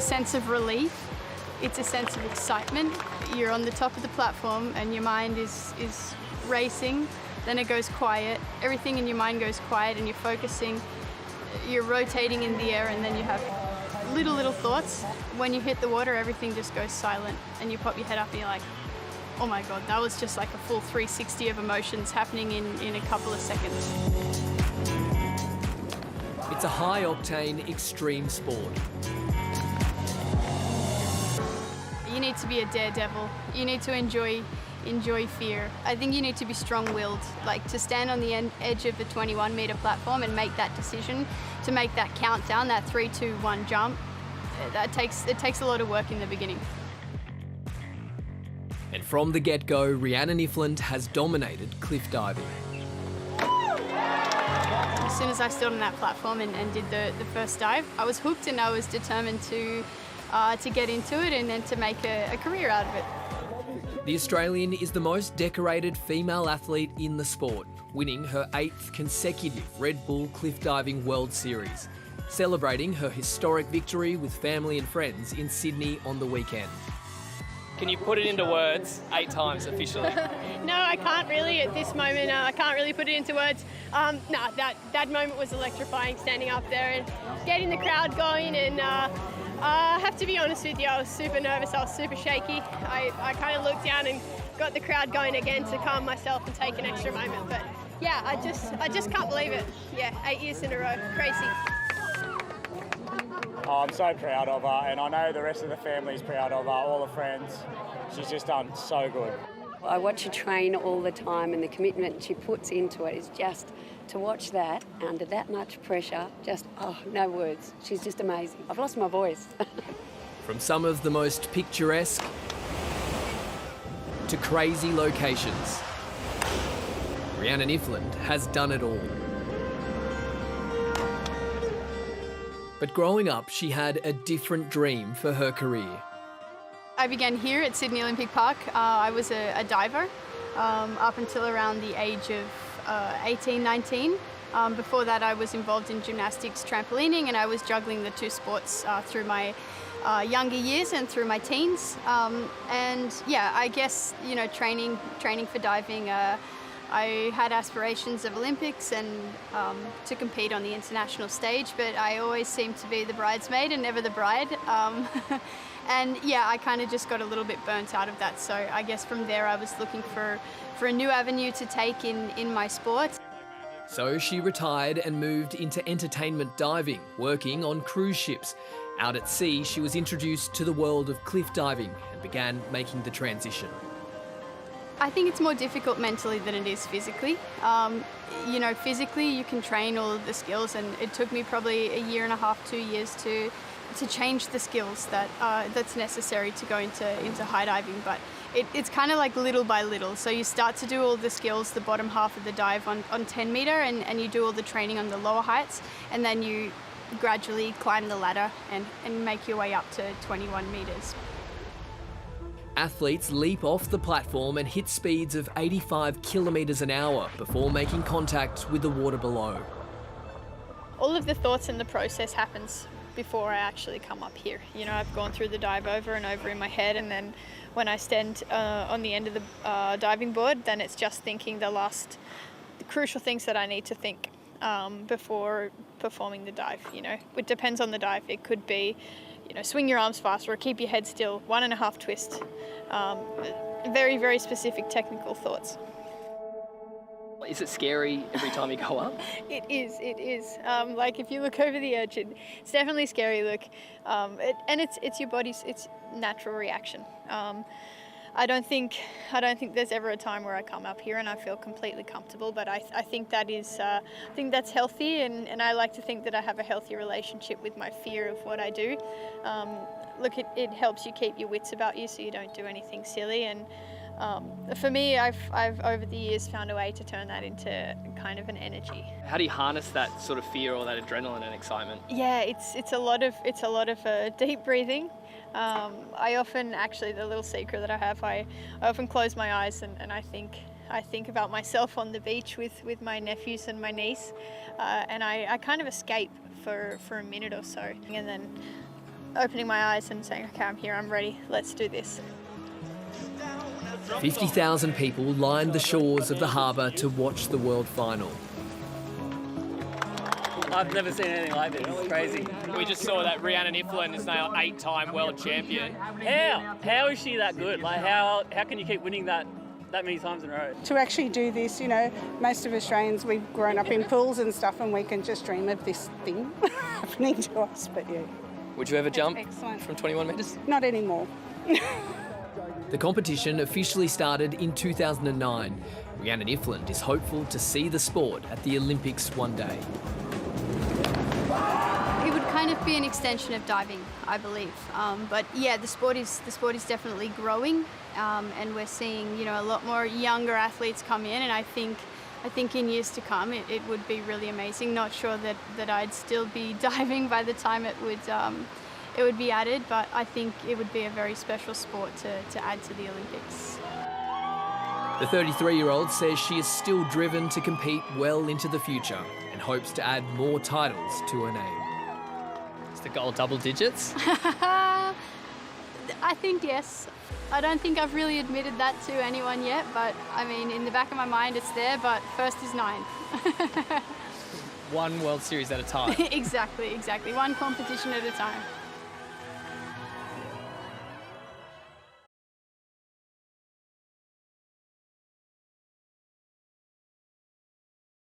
sense of relief. It's a sense of excitement. You're on the top of the platform and your mind is racing. Then it goes quiet. Everything in your mind goes quiet and you're focusing. You're rotating in the air and then you have little thoughts. When you hit the water, everything just goes silent and you pop your head up and you're like, oh my God, that was just like a full 360 of emotions happening in a couple of seconds. It's a high-octane extreme sport. You need to be a daredevil. You need to enjoy fear. I think you need to be strong-willed, like to stand on the edge of the 21-metre platform and make that decision, to make that countdown, that 3, 2, 1 jump. It takes a lot of work in the beginning. And from the get-go, Rhiannan Iffland has dominated cliff diving. As soon as I stood on that platform and did the first dive, I was hooked and I was determined to get into it and then to make a career out of it. The Australian is the most decorated female athlete in the sport, winning her 8th consecutive Red Bull Cliff Diving World Series, celebrating her historic victory with family and friends in Sydney on the weekend. Can you put it into words 8 times officially? No, I can't really at this moment. I can't really put it into words. That moment was electrifying, standing up there and getting the crowd going. And I have to be honest with you, I was super nervous. I was super shaky. I kind of looked down and got the crowd going again to calm myself and take an extra moment. But yeah, I just can't believe it. Yeah, 8 years in a row, crazy. Oh, I'm so proud of her, and I know the rest of the family's proud of her, all the friends. She's just done so good. I watch her train all the time, and the commitment she puts into it is just to watch that under that much pressure. Just, oh, no words. She's just amazing. I've lost my voice. From some of the most picturesque to crazy locations, Rhiannan Iffland has done it all. But growing up, she had a different dream for her career. I began here at Sydney Olympic Park. I was a diver up until around the age of 18, 19. Before that, I was involved in gymnastics, trampolining, and I was juggling the two sports through my younger years and through my teens. And yeah, I guess, you know, training for diving, I had aspirations of Olympics and to compete on the international stage, but I always seemed to be the bridesmaid and never the bride. And yeah, I kind of just got a little bit burnt out of that. So I guess from there I was looking for a new avenue to take in my sport. So she retired and moved into entertainment diving, working on cruise ships. Out at sea, she was introduced to the world of cliff diving and began making the transition. I think it's more difficult mentally than it is physically. You know, physically you can train all of the skills, and it took me probably 1.5 years, 2 years to change the skills that's necessary to go into high diving. But it's kind of like little by little. So you start to do all the skills, the bottom half of the dive on 10 metre, and you do all the training on the lower heights, and then you gradually climb the ladder and make your way up to 21 metres. Athletes leap off the platform and hit speeds of 85 kilometres an hour before making contact with the water below. All of the thoughts and the process happens before I actually come up here. You know, I've gone through the dive over and over in my head, and then when I stand on the end of the diving board, then it's just thinking the crucial things that I need to think before performing the dive. You know, it depends on the dive. It could be, you know, swing your arms faster or keep your head still, 1.5 twist. Very, very specific technical thoughts. Is it scary every time you go up? It is. Like if you look over the edge, it's definitely scary. Look, and it's your body's natural reaction. I don't think there's ever a time where I come up here and I feel completely comfortable, but I think that is, I think that's healthy, and I like to think that I have a healthy relationship with my fear of what I do. Look, it helps you keep your wits about you so you don't do anything silly, and for me, I've over the years found a way to turn that into kind of an energy. How do you harness that sort of fear or that adrenaline and excitement? Yeah, it's a lot of deep breathing. I often, actually, the little secret that I have, I often close my eyes and I think about myself on the beach with my nephews and my niece, and I kind of escape for a minute or so, and then opening my eyes and saying, okay, I'm here, I'm ready, let's do this. 50,000 people lined the shores of the harbour to watch the world final. I've never seen anything like this. It's crazy. We just saw that Rhiannan Iffland is now 8-time world champion. How is she that good? Like how can you keep winning that many times in a row? To actually do this, you know, most of Australians, we've grown up in pools and stuff and we can just dream of this thing happening to us, but yeah. Would you ever jump Excellent. from 21 metres? Not anymore. The competition officially started in 2009. Rhiannan Iffland is hopeful to see the sport at the Olympics one day. It would kind of be an extension of diving, I believe. But yeah, the sport is definitely growing, and we're seeing, you know, a lot more younger athletes come in, and I think in years to come it would be really amazing. Not sure that I'd still be diving by the time it would be added, but I think it would be a very special sport to add to the Olympics. The 33-year-old says she is still driven to compete well into the future and hopes to add more titles to her name. Is the goal double digits? I think yes. I don't think I've really admitted that to anyone yet, but I mean, in the back of my mind it's there, but first is 9. One World Series at a time. Exactly. One competition at a time.